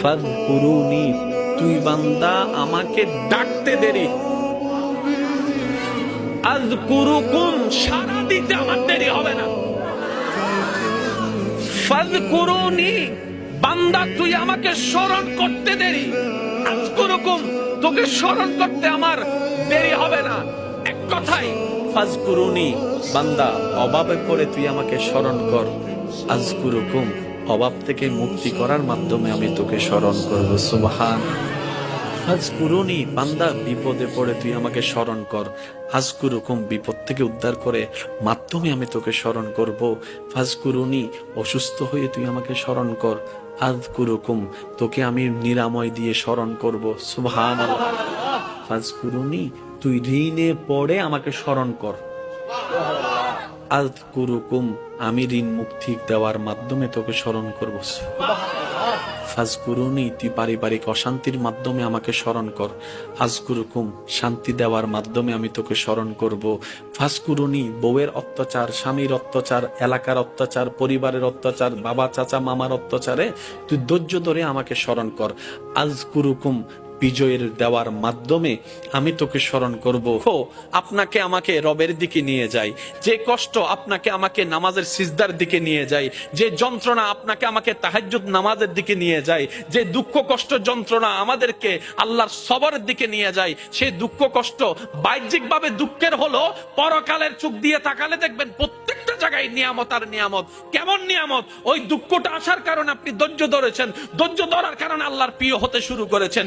ফাযকুরুনি, তুই বান্দা আমাকে ডাকতে দেরি, আযকুরুকুম, সারা দিতে আমার দেরি হবে না। ফাযকুরুনি, বান্দা তুই আমাকে স্মরণ করতে দেরি, আযকুরুকুম, তোকে স্মরণ করতে আমার দেরি হবে না। এক কথায় ফাযকুরুনি, বান্দা অভাবে পড়ে তুই আমাকে স্মরণ কর, আযকুরুকুম, অভাব থেকে মুক্তি করার মাধ্যমে আমি তোকে স্মরণ করব। সুবহান। ফাযকুরুনি, বান্দা বিপদে পড়ে তুই আমাকে স্মরণ কর, আযকুরুকুম, বিপদ থেকে উদ্ধার করে মাধ্যমে আমি তোকে স্মরণ করব। ফাযকুরুনি, অসুস্থ হয়ে তুই আমাকে স্মরণ কর, আযকুরুকুম, তোকে আমি নিরাময় দিয়ে স্মরণ করব। সুবহানাল্লাহ। ফাযকুরুনি, তুই ঋণে পড়ে আমাকে স্মরণ কর, আযকুরুকুম, আমি ঋণ মুক্তি দেওয়ার মাধ্যমে তোকে স্মরণ করব। ফাযকুরুনি, তুই পারিবারিক অশান্তির মাধ্যমে আমাকে স্মরণ কর, আযকুরুকুম, শান্তি দেওয়ার মাধ্যমে আমি তোকে স্মরণ করব। ফাযকুরুনি, বউয়ের অত্যাচার, স্বামীর অত্যাচার, এলাকার অত্যাচার, পরিবারের অত্যাচার, বাবা চাচা মামার অত্যাচারে তুই ধৈর্য ধরে আমাকে স্মরণ কর, আযকুরুকুম, বিজয়ের দেওয়ার মাধ্যমে আমি তোকে স্মরণ করব। আপনাকে আমাকে রবের দিকে নিয়ে যায়, যে কষ্ট আপনাকে আমাকে নামাজের সিজদার দিকে নিয়ে যায়, যে যন্ত্রণা আপনাকে আমাকে তাহাজ্জুদ নামাজের দিকে নিয়ে যায়, যে দুঃখ কষ্ট যন্ত্রণা আমাদেরকে আল্লাহর সবরের দিকে নিয়ে যায়, সেই দুঃখ কষ্ট বাহ্যিকভাবে দুঃখের হলো, পরকালের চোখ দিয়ে তাকালে দেখবেন প্রত্যেকটা জায়গায় নিয়ামত আর নিয়ামত। কেমন নিয়ামত? ওই দুঃখটা আসার কারণে আপনি ধৈর্য ধরেছেন, ধৈর্য ধরার কারণে আল্লাহর প্রিয় হতে শুরু করেছেন।